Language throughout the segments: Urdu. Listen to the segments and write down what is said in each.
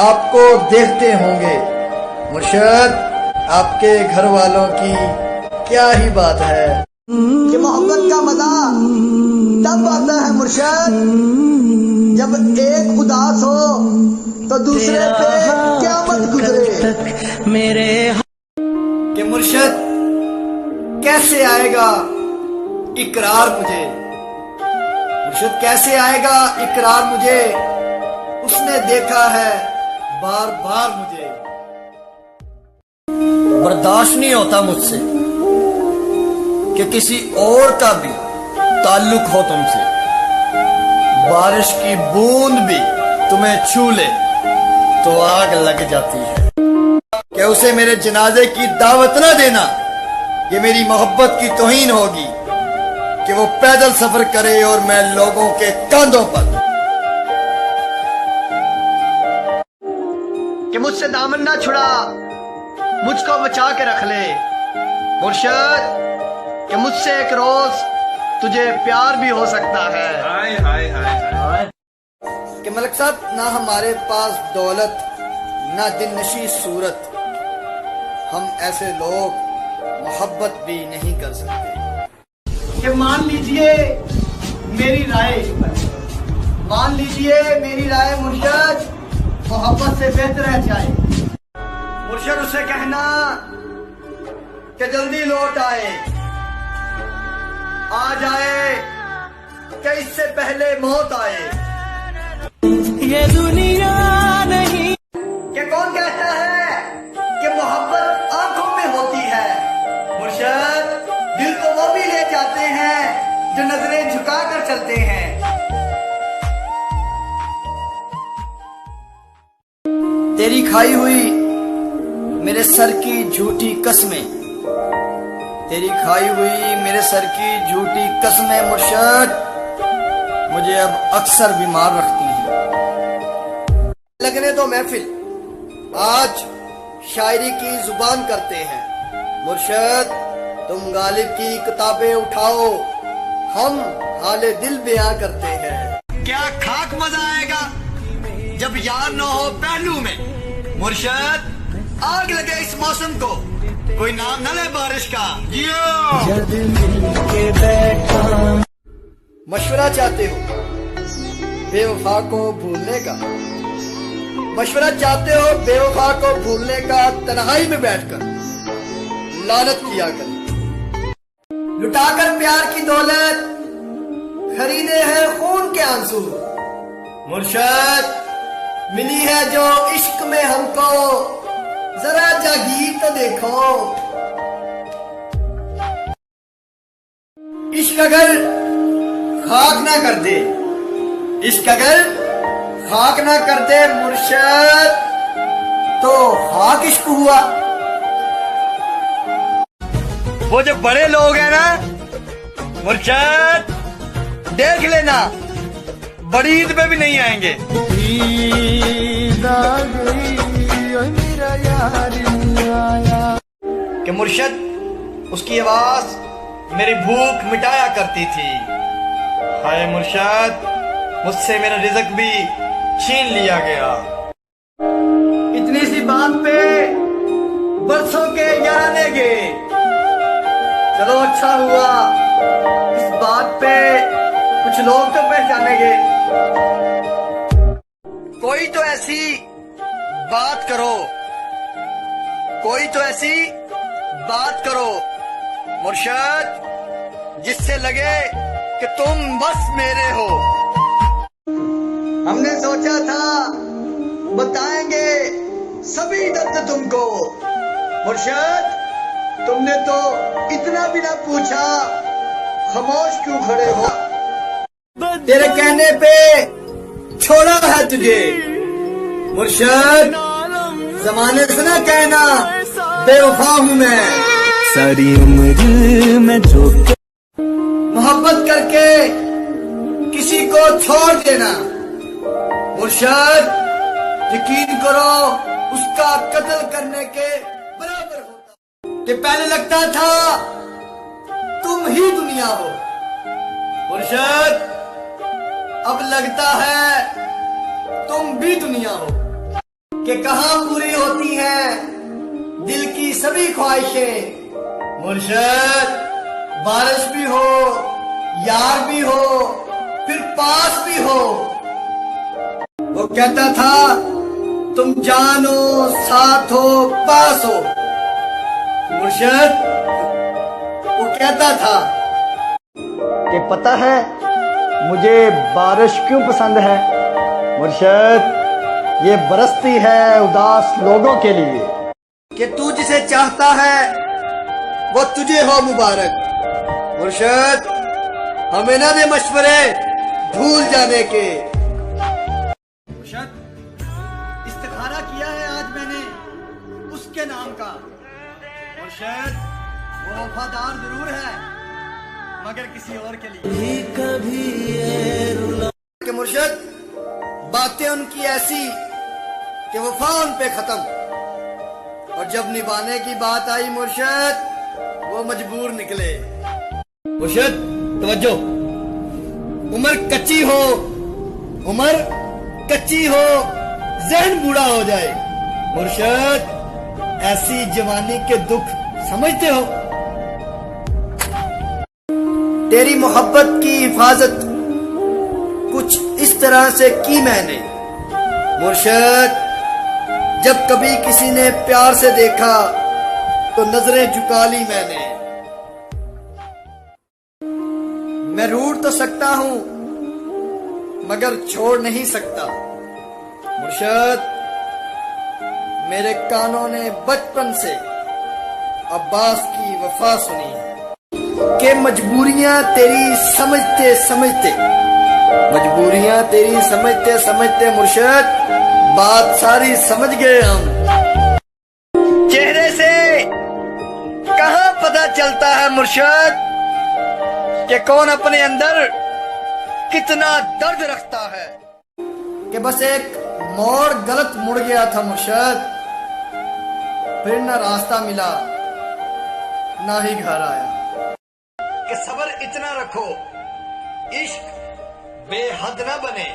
آپ کو دیکھتے ہوں گے مرشد آپ کے گھر والوں کی کیا ہی بات ہے کہ محبت کا مزہ تب آتا ہے مرشد جب ایک اداس ہو تو دوسرے پہ قیامت گزرے میرے کہ مرشد کیسے آئے گا اقرار مجھے مرشد کیسے آئے گا اقرار مجھے اس نے دیکھا ہے بار بار مجھے برداشت نہیں ہوتا مجھ سے کہ کسی اور کا بھی تعلق ہو تم سے، بارش کی بوند بھی تمہیں چھو لے تو آگ لگ جاتی ہے، کہ اسے میرے جنازے کی دعوت نہ دینا، یہ میری محبت کی توہین ہوگی کہ وہ پیدل سفر کرے اور میں لوگوں کے کاندھوں پر۔ کہ مجھ سے دامن نہ چھڑا مجھ کو بچا کے رکھ لے مرشد کہ مجھ سے ایک روز تجھے پیار بھی ہو سکتا ہے کہ ملک صاحب نہ ہمارے پاس دولت نہ دن نشی صورت، ہم ایسے لوگ محبت بھی نہیں کر سکتے کہ مان لیجئے میری رائے مرشد محبت سے بہتر ہے چاہے مرشد اسے کہنا کہ جلدی لوٹ آئے آ جائے کہ اس سے پہلے موت آئے یہ دنیا نہیں کہ کون کہتا ہے کہ محبت آنکھوں میں ہوتی ہے مرشد دل کو وہ بھی لے جاتے ہیں جو نظریں جھکا کر چلتے ہیں تیری کھائی ہوئی میرے سر کی جھوٹی قسمیں، تیری کھائی ہوئی میرے سر کی جھوٹی قسمیں مرشد مجھے اب اکثر بیمار رکھتی ہیں۔ لگنے دو محفل، آج شاعری کی زبان کرتے ہیں مرشد، تم غالب کی کتابیں اٹھاؤ، ہم حال دل بیاں کرتے ہیں۔ کیا کھاک مزہ آئے گا جب یار نہ ہو پہلو میں مرشد آگ لگے اس موسم کو کوئی نام نہ لے بارش کا مشورہ چاہتے ہو بے وفا کو بھولنے کا، مشورہ چاہتے ہو بے وفا کو بھولنے کا، تنہائی میں بیٹھ کر لعنت کیا کر، لٹا کر پیار کی دولت خریدے ہیں خون کے آنسو مرشد، ملی ہے جو عشق میں ہم کو ذرا جاگیر تو دیکھو، عشق اگر خاک نہ کر دے، عشق اگر خاک نہ کر دے مرشد تو خاک عشق ہوا۔ وہ جو بڑے لوگ ہیں نا مرشد دیکھ لینا بڑی عید پہ بھی نہیں آئیں گے کہ مرشد اس کی آواز میری بھوک مٹایا کرتی تھی، ہائے مرشد مجھ سے میرا رزق بھی چھین لیا گیا، اتنی سی بات پہ برسوں کے یارانے گئے، چلو اچھا ہوا اس بات پہ کچھ لوگ تو پہچانے گے، کوئی تو ایسی بات کرو، کوئی تو ایسی بات کرو مرشد جس سے لگے کہ تم بس میرے ہو۔ ہم نے سوچا تھا بتائیں گے سبھی درد تم کو مرشد، تم نے تو اتنا بھی نہ پوچھا، خاموش کیوں کھڑے ہو؟ تیرے کہنے پہ چھوڑا ہے تجھے مرشد، زمانے سے نہ کہنا بے وفا ہوں میں، ساری عمر میں جو محبت کر کے کسی کو چھوڑ دینا مرشد، یقین کرو اس کا قتل کرنے کے برابر ہوتا، کہ پہلے لگتا تھا تم ہی دنیا ہو مرشد، اب لگتا ہے تم بھی دنیا ہو۔ کہ کہاں پوری ہوتی ہیں دل کی سبھی خواہشیں. مرشد بارش بھی ہو، یار بھی ہو، پھر پاس بھی ہو. وہ کہتا تھا تم جانو ساتھ ہو پاس ہو. مرشد وہ کہتا تھا کہ پتہ ہے مجھے بارش کیوں پسند ہے. مرشد یہ برستی ہے اداس لوگوں کے لیے کہ تو جسے چاہتا ہے وہ تجھے ہو مبارک. مرشد ہمیں نہ دے مشورے بھول جانے کے. مرشد استخارہ کیا ہے آج میں نے اس کے نام کا. مرشد وہ وفادار ضرور ہے مگر کسی اور کے لیے. کہ مرشد باتیں ان کی ایسی کہ وفا ان پہ ختم، اور جب نبھانے کی بات آئی مرشد وہ مجبور نکلے. مرشد توجہ، عمر کچی ہو، عمر کچی ہو، ذہن بوڑھا ہو جائے. مرشد ایسی جوانی کے دکھ سمجھتے ہو؟ تیری محبت کی حفاظت کچھ اس طرح سے کی میں نے. مرشد جب کبھی کسی نے پیار سے دیکھا تو نظریں جھکا لی میں نے. میں روٹ تو سکتا ہوں مگر چھوڑ نہیں سکتا. مرشد میرے کانوں نے بچپن سے عباس کی وفا سنی کہ مجبوریاں تیری سمجھتے سمجھتے، مجبوریاں تیری سمجھتے سمجھتے مرشد بات ساری سمجھ گئے ہم. چہرے سے کہاں پتہ چلتا ہے مرشد کہ کون اپنے اندر کتنا درد رکھتا ہے. کہ بس ایک موڑ غلط مڑ گیا تھا مرشد، پھر نہ راستہ ملا نہ ہی گھر آیا. کہ صبر اتنا رکھو عشق بے حد نہ بنے.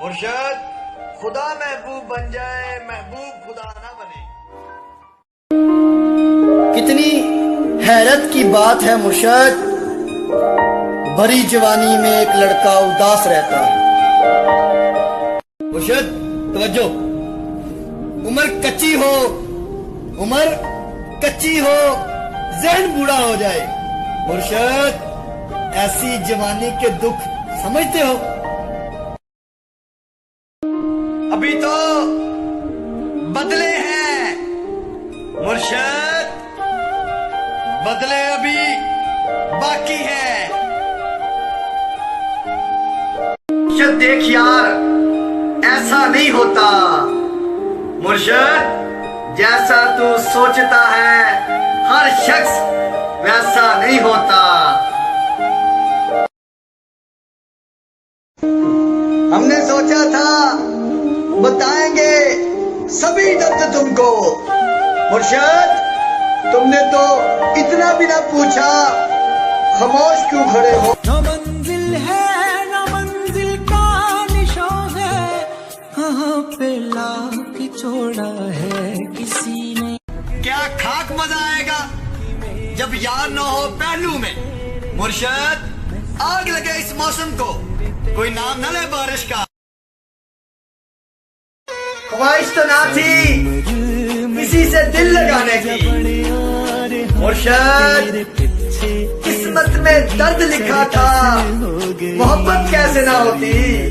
مرشد خدا محبوب بن جائے محبوب خدا نہ بنے. کتنی حیرت کی بات ہے مرشد، بھری جوانی میں ایک لڑکا اداس رہتا ہے. مرشد توجہ، عمر کچی ہو، عمر کچی ہو، ذہن بوڑھا ہو جائے. مرشد ایسی جوانی کے دکھ سمجھتے ہو؟ ابھی تو بدلے ہیں مرشد، بدلے ابھی باقی ہیں. مرشد دیکھ یار ایسا نہیں ہوتا. مرشد جیسا تو سوچتا ہے ہر شخص ویسا نہیں ہوتا. ہم نے سوچا تھا بتائیں گے سبھی درد تم کو. مرشد تم نے تو اتنا بھی نہ پوچھا، خاموش کیوں کھڑے ہو؟ نہ منزل ہے نہ منزل کا نشان ہے، کہاں پہ لا کے چھوڑا ہے کسی نے. کیا کھاک مزہ آئے گا جب یار نہ ہو پہلو میں. مرشد آگ لگے اس موسم کو، کوئی نام نہ لے بارش کا. خواہش تو نہ تھی کسی سے دل لگانے کی. مرشد قسمت میں درد لکھا تھا، محبت کیسے نہ ہوتی.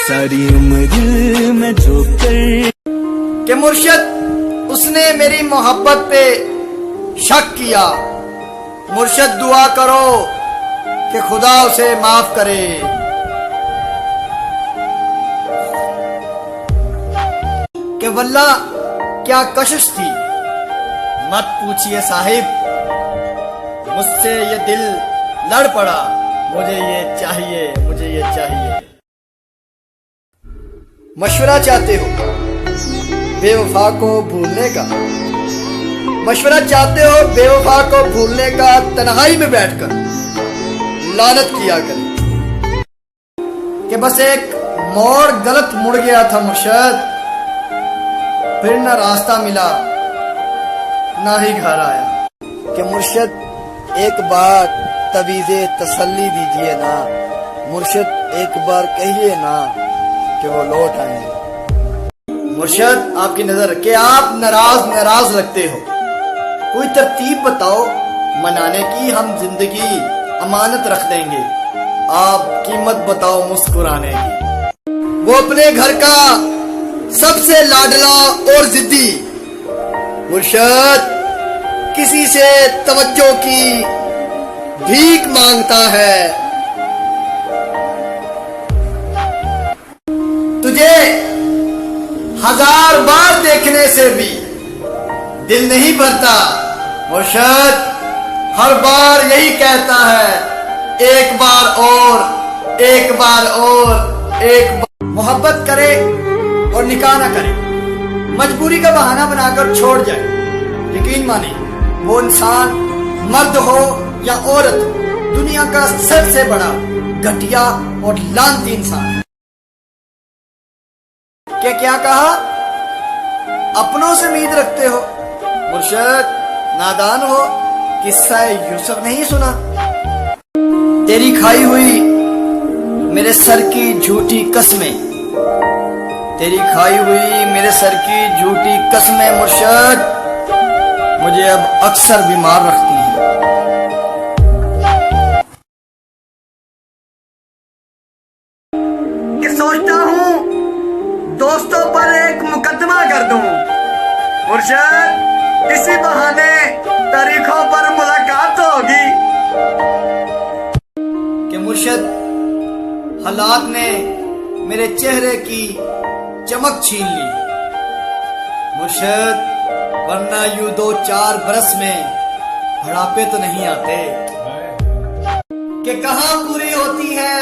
ساری عمر میں جو کر کہ مرشد اس نے میری محبت پہ شک کیا. مرشد دعا کرو کہ خدا اسے معاف کرے. کہ واللہ کیا کشش تھی، مت پوچھئے صاحب، مجھ سے یہ دل لڑ پڑا. مجھے یہ چاہیے، مجھے یہ چاہیے. مشورہ چاہتے ہو بے وفا کو بھولنے کا، مشورہ چاہتے ہو بے وفا کو بھولنے کا، تنہائی میں بیٹھ کر لعنت کیا کریں. کہ بس ایک موڑ غلط مڑ گیا تھا مرشد، پھر نہ راستہ ملا نہ ہی گھر آیا کہ مرشد ایک بار تویز تسلی دیجئے نا، مرشد ایک بار کہیے نا کہ وہ لوٹ آئیں گے۔ مرشد آپ کی نظر کہ آپ ناراض لگتے ہو، کوئی ترتیب بتاؤ منانے کی، ہم زندگی امانت رکھ دیں گے، آپ قیمت بتاؤ مسکرانے کی۔ وہ اپنے گھر کا سب سے لاڈلا اور ضدی مرشد کسی سے توجہ کی بھیک مانگتا ہے، تجھے 1000 بار دیکھنے سے بھی دل نہیں بھرتا، مرشد ہر بار یہی کہتا ہے ایک بار اور ایک بار اور ایک بار۔ محبت کرے اور نکاح نہ کرے، مجبوری کا بہانہ بنا کر چھوڑ جائے، یقین مانے وہ انسان مرد ہو یا عورت دنیا کا سب سے بڑا گھٹیا اور لعنتی انسان ہے۔ کہ کیا کہا؟ اپنوں سے امید رکھتے ہو؟ مرشد نادان ہو، قصہ یوسف نہیں سنا؟ تیری کھائی ہوئی میرے سر کی جھوٹی قسمیں، تیری کھائی ہوئی میرے سر کی جھوٹی قسمیں مرشد مجھے اب اکثر بیمار رکھتی ہیں۔ کہ سوچتا ہوں دوستوں پر ایک مقدمہ کر دوں، مرشد اسی بہانے تاریخوں پر ملاقات ہوگی۔ کہ مرشد حالات نے میرے چہرے کی چمک چھین لی، مرشد ورنہ یوں 2-4 برس میں بڑھاپے تو نہیں آتے۔ کہ کہاں پوری ہوتی ہے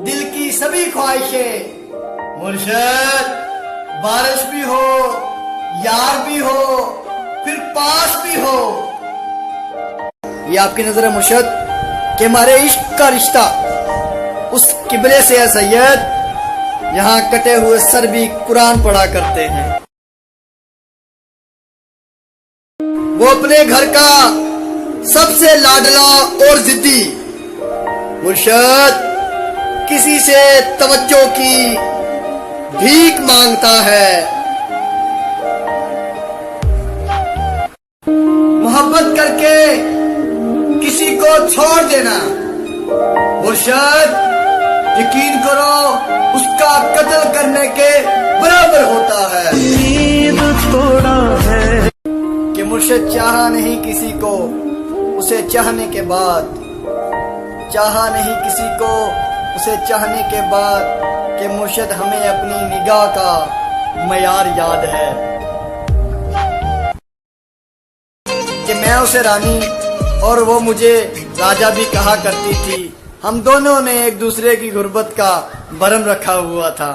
دل کی سبھی خواہشیں، مرشد بارش بھی ہو، یار بھی ہو، پھر پاس بھی ہو۔ یہ آپ کی نظر ہے مرشد کہ ہمارے عشق کا رشتہ اس قبلے سے ہے سید، یہاں کٹے ہوئے سر بھی قرآن پڑھا کرتے ہیں۔ وہ اپنے گھر کا سب سے لاڈلا اور ضدی مرشد کسی سے توجہ کی بھیک مانگتا ہے، محبت کر کے کسی کو چھوڑ دینا مرشد یقین کرو اس کا قتل کرنے کے برابر ہوتا ہے۔ کہ مرشد چاہا نہیں کسی کو اسے چاہنے کے بعد، چاہا نہیں کسی کو اسے چاہنے کے بعد، کہ مرشد ہمیں اپنی نگاہ کا معیار یاد ہے۔ کہ میں اسے رانی اور وہ مجھے راجا بھی کہا کرتی تھی، ہم دونوں نے ایک دوسرے کی غربت کا برم رکھا ہوا تھا۔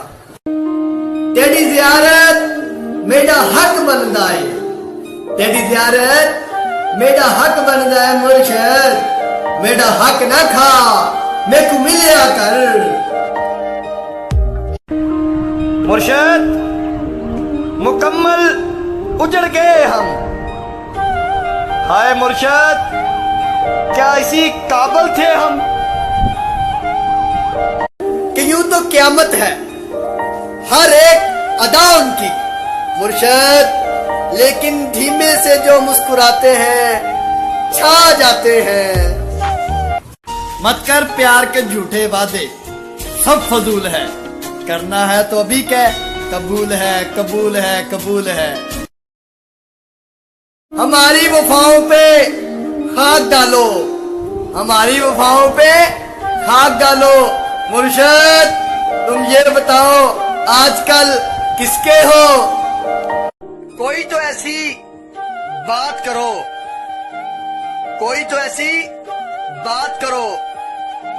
تیری زیارت میرا حق بندا ہے، تیری زیارت میرا حق بندا ہے مرشد، میرا حق نہ کھا میرے کو ملیا کر۔ مرشد مکمل اجڑ گئے ہم، ہائے مرشد کیا اسی قابل تھے ہم؟ کہ یوں تو قیامت ہے ہر ایک ادا ان کی مرشد، لیکن دھیمے سے جو مسکراتے ہیں چھا جاتے ہیں۔ مت کر پیار کے جھوٹے وعدے، سب فضول ہے، کرنا ہے تو ابھی کہہ قبول ہے قبول ہے قبول ہے۔ ہماری وفاؤں پہ خاک ڈالو، ہماری وفاؤں پہ خاک ڈالو مرشد، تم یہ بتاؤ آج کل کس کے ہو؟ کوئی تو ایسی بات کرو، کوئی تو ایسی بات کرو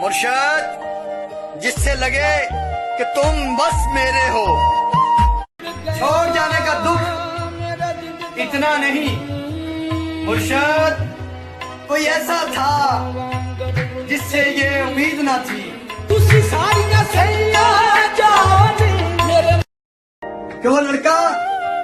مرشد جس سے لگے کہ تم بس میرے ہو۔ چھوڑ جانے کا دکھ اتنا نہیں مرشد، کوئی ایسا تھا جس سے یہ امید نہ تھی۔ کہ وہ لڑکا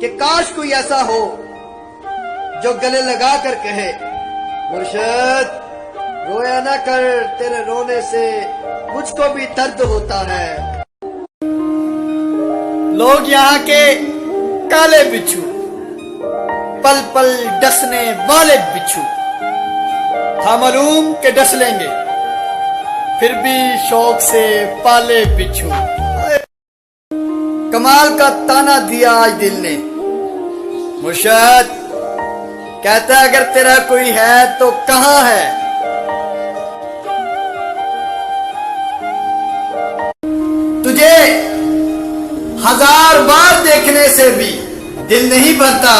کہ کاش کوئی ایسا ہو جو گلے لگا کر کہے مرشد رویا نہ کر، تیرے رونے سے مجھ کو بھی درد ہوتا ہے۔ لوگ یہاں کے کالے بچھو، پل پل ڈسنے والے بچھو، ہم معلوم کہ ڈس لیں گے پھر بھی شوق سے پالے بچھو۔ کمال کا تانا دیا آج دل نے، مرشد کہتا ہے اگر تیرا کوئی ہے تو کہاں ہے؟ تجھے ہزار بار دیکھنے سے بھی دل نہیں بھرتا،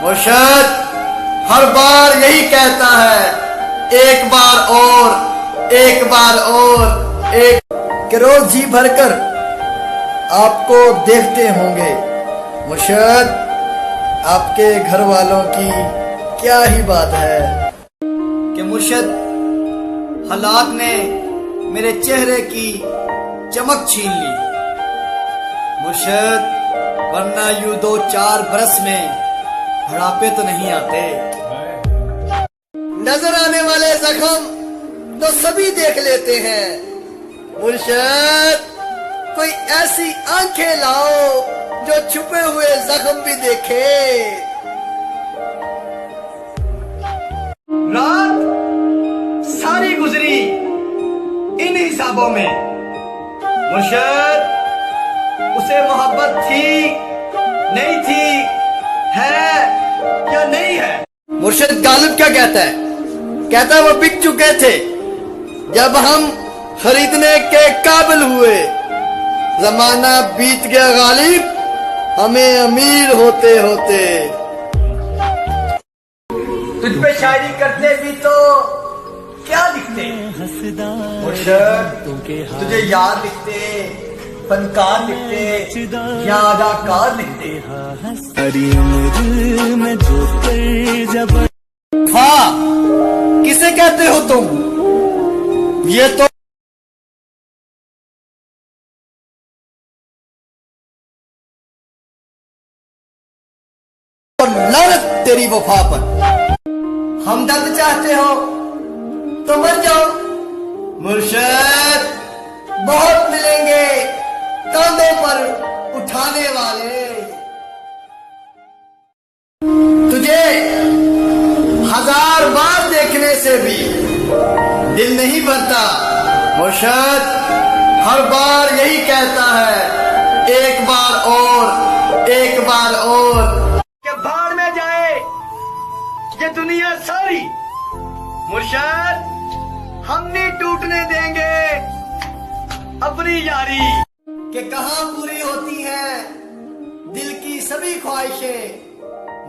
مرشد ہر بار یہی کہتا ہے ایک بار اور، ایک بار اور، ایک کہ روز جی بھر کر آپ کو دیکھتے ہوں گے، مرشد آپ کے گھر والوں کی کیا ہی بات ہے کہ مرشد حالات نے میرے چہرے کی چمک چھین لی، مرشد ورنہ یوں 2-4 برس میں بڑھاپے تو نہیں آتے۔ نظر آنے والے زخم تو سبھی دیکھ لیتے ہیں، مرشد کوئی ایسی آنکھیں لاؤ جو چھپے ہوئے زخم بھی دیکھے۔ رات ساری گزری ان حسابوں میں، مرشد اسے محبت تھی نہیں تھی، ہے یا نہیں ہے؟ مرشد غالب کیا کہتا ہے؟ کہتا ہے وہ بک چکے تھے جب ہم خریدنے کے قابل ہوئے، زمانہ بیت گیا غالب ہمیں امیر ہوتے ہوتے۔ تجھ پہ شاعری کرتے بھی تو کیا لکھتے مرشد؟ تجھے یاد لکھتے، فنکار لکھتے یا اداکار لکھتے؟ ہاں کسے کہتے ہو تم؟ یہ تو لعنت تیری وفا پر۔ ہمدرد چاہتے ہو تو مر جاؤ، مرشد بہت ملیں گے کاندھوں پر اٹھانے والے۔ تجھے ہزار بار دیکھنے سے بھی دل نہیں بھرتا، مرشد ہر بار یہی کہتا ہے ایک بار اور، ایک بار اور۔ کہ بھاڑ میں جائے یہ دنیا ساری، مرشد ہم نہیں ٹوٹنے دیں گے اپنی یاری۔ کہ کہاں پوری ہوتی ہے دل کی سبھی خواہشیں،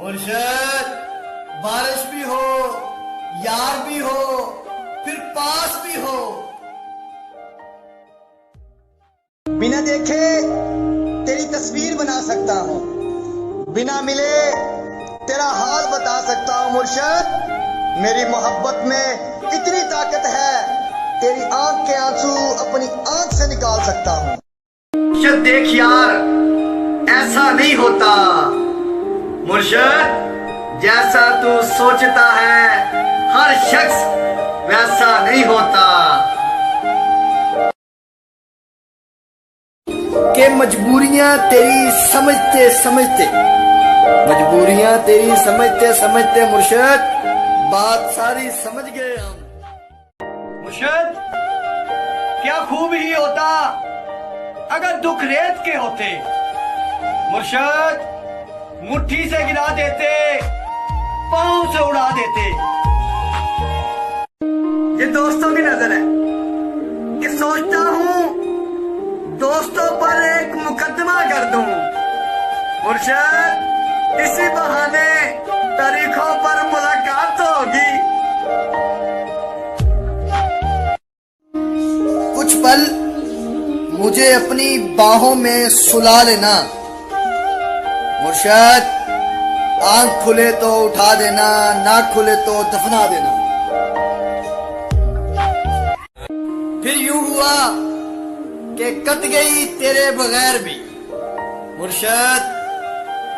مرشد بارش بھی ہو، یار بھی ہو، پھر پاس بھی ہو۔ بنا دیکھے تیری تصویر بنا سکتا ہوں، بنا ملے تیرا حال بتا سکتا ہوں، مرشد میری محبت میں اتنی طاقت ہے تیری آنکھ کے آنسو اپنی آنکھ سے نکال سکتا ہوں۔ مرشد دیکھ یار ایسا نہیں ہوتا، مرشد جیسا تو سوچتا ہے ہر شخص ویسا نہیں ہوتا۔ کہ مجبوریاں تیری سمجھتے سمجھتے، مجبوریاں تیری سمجھتے سمجھتے مرشد بات ساری سمجھ گئے ہم۔ مرشد کیا خوب ہی ہوتا اگر دکھ ریت کے ہوتے، مرشد مٹھی سے گرا دیتے، پاؤں سے اڑا دیتے۔ یہ دوستوں کی نظر ہے کہ سوچتا ہوں دوستوں پر ایک مقدمہ کر دوں، مرشد اسی بہانے تاریخوں پر ملاقات تو ہوگی۔ کچھ پل مجھے اپنی باہوں میں سلا لینا، مرشد آنکھ کھلے تو اٹھا دینا، نہ کھلے تو دفنا دینا۔ پھر یوں ہوا کہ کٹ گئی تیرے بغیر بھی، مرشد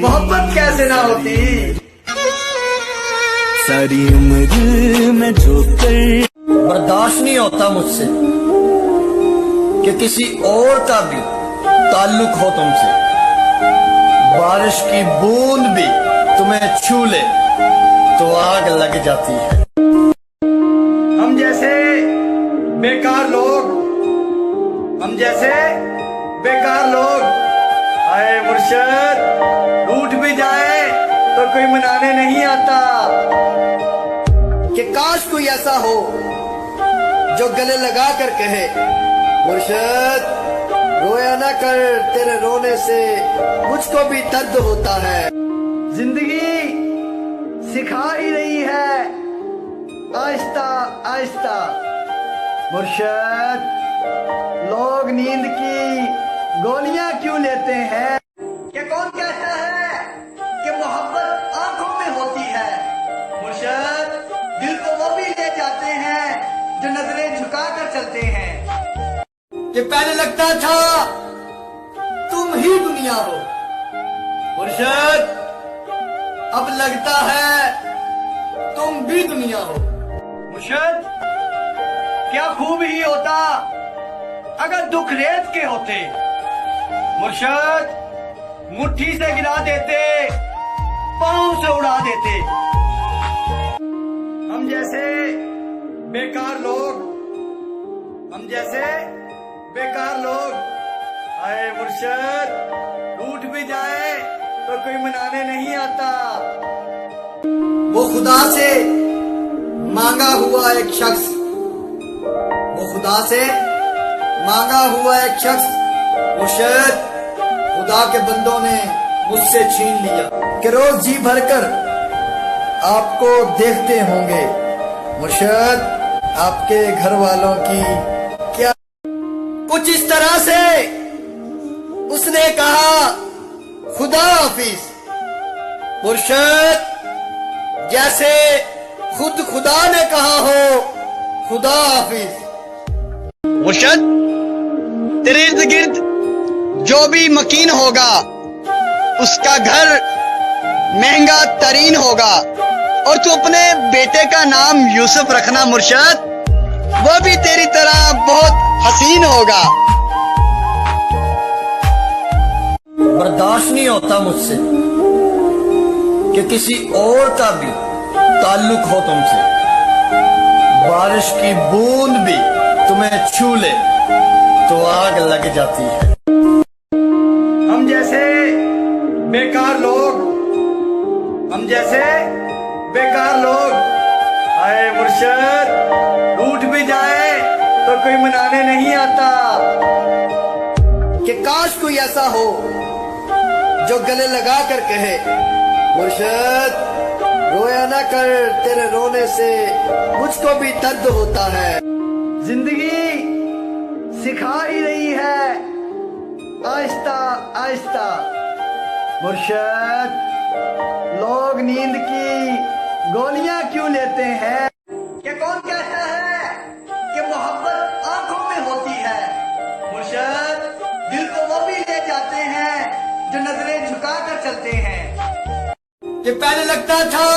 محبت کیسے نہ ہوتی. ساری عمر میں جو کر برداشت نہیں ہوتا مجھ سے کہ کسی اور کا بھی تعلق ہو تم سے. بارش کی بوند بھی تمہیں چھو لے تو آگ لگ جاتی ہے. ہم جیسے بیکار لوگ ہم جیسے بیکار لوگ آئے مرشد روٹ بھی جائے تو کوئی منانے نہیں آتا. کہ کاش کوئی ایسا ہو جو گلے لگا کر کہے مرشد رویا نہ کر تیرے رونے سے مجھ کو بھی درد ہوتا ہے. زندگی سکھا ہی رہی ہے آہستہ آہستہ. مرشد لوگ نیند کی گولیاں کیوں لیتے ہیں؟ کہ کون کہتا ہے کہ محبت آنکھوں میں ہوتی ہے؟ مرشد دل کو وہ بھی لے جاتے ہیں جو نظریں جھکا کر چلتے ہیں. کہ پہلے لگتا تھا تم ہی دنیا ہو مرشد اب لگتا ہے تم بھی دنیا ہو. مرشد کیا خوب ہی ہوتا اگر دکھ ریت کے ہوتے. مرشد مٹھی سے گرا دیتے پاؤں سے اڑا دیتے. ہم جیسے بیکار لوگ ہم جیسے بیکار لوگ آئے مرشد روٹ بھی جائے تو کوئی منانے نہیں آتا. وہ خدا سے مانگا ہوا ایک شخص وہ خدا سے مانگا ہوا ایک شخص مرشد خدا کے بندوں نے مجھ سے چھین لیا. کہ روز جی بھر کر آپ کو دیکھتے ہوں گے مرشد آپ کے گھر والوں کی کیا. کچھ اس طرح سے اس نے کہا خدا حافظ مرشد جیسے خود خدا نے کہا ہو خدا حافظ. مرشد تیرے ارد گرد جو بھی مکین ہوگا اس کا گھر مہنگا ترین ہوگا اور تو اپنے بیٹے کا نام یوسف رکھنا مرشد وہ بھی تیری طرح بہت حسین ہوگا. برداشت نہیں ہوتا مجھ سے کہ کسی اور کا بھی تعلق ہو تم سے. بارش کی بوند بھی تمہیں چھو لے تو آگ لگ جاتی ہے. ہم جیسے بیکار لوگ ہم جیسے بیکار لوگ آئے مرشد روٹ بھی جائے تو کوئی منانے نہیں آتا. کہ کاش کوئی ایسا ہو جو گلے لگا کر کہے مرشد رویا نہ کر تیرے رونے سے مجھ کو بھی درد ہوتا ہے. زندگی سکھا ہی رہی ہے آہستہ آہستہ. مرشد لوگ نیند کی گولیاں کیوں لیتے ہیں؟ کہ کون کہتا ہے کہ محبت آنکھوں میں ہوتی ہے؟ مرشد دل کو وہ بھی لے جاتے ہیں جو نظریں جھکا کر چلتے ہیں. کہ پہلے لگتا تھا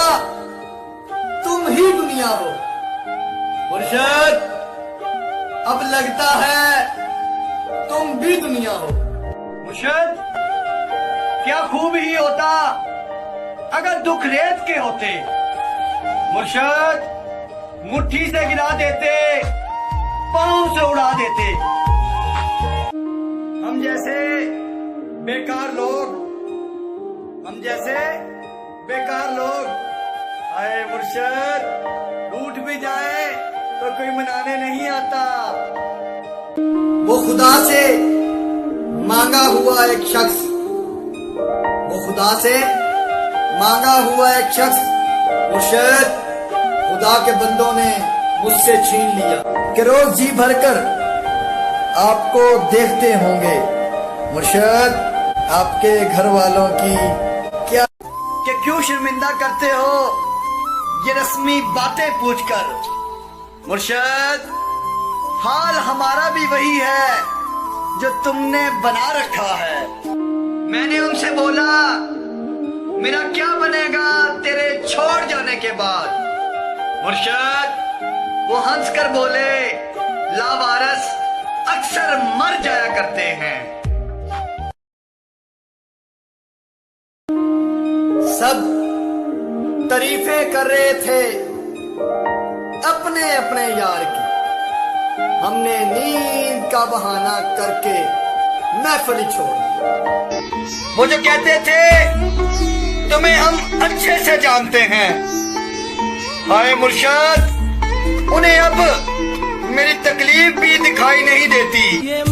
تم ہی دنیا ہو مرشد اب لگتا ہے تم بھی دنیا ہو. مرشد کیا خوب ہی ہوتا اگر دکھ ریت کے ہوتے. مرشد مٹھی سے گرا دیتے پاؤں سے اڑا دیتے. ہم جیسے بیکار لوگ ہم جیسے بیکار لوگ آئے مرشد روٹ بھی جائے تو کوئی منانے نہیں آتا. وہ خدا سے مانگا ہوا ایک شخص وہ خدا سے مانگا ہوا ایک شخص مرشد خدا کے بندوں نے مجھ سے چھین لیا. کہ روز جی بھر کر آپ کو دیکھتے ہوں گے مرشد آپ کے گھر والوں کی کیا. کہ کیوں شرمندہ کرتے ہو یہ رسمی باتیں پوچھ کر. مرشد حال ہمارا بھی وہی ہے جو تم نے بنا رکھا ہے. میں نے ان سے بولا میرا کیا بنے گا تیرے چھوڑ جانے کے بعد؟ مرشد وہ ہنس کر بولے لاوارث اکثر مر جایا کرتے ہیں۔ سب تعریفیں کر رہے تھے اپنے اپنے یار کی، ہم نے نیند کا بہانہ کر کے محفل چھوڑ دی۔ وہ جو کہتے تھے تمہیں ہم اچھے سے جانتے ہیں، ہائے مرشد انہیں اب میری تکلیف بھی دکھائی نہیں دیتی۔ یہ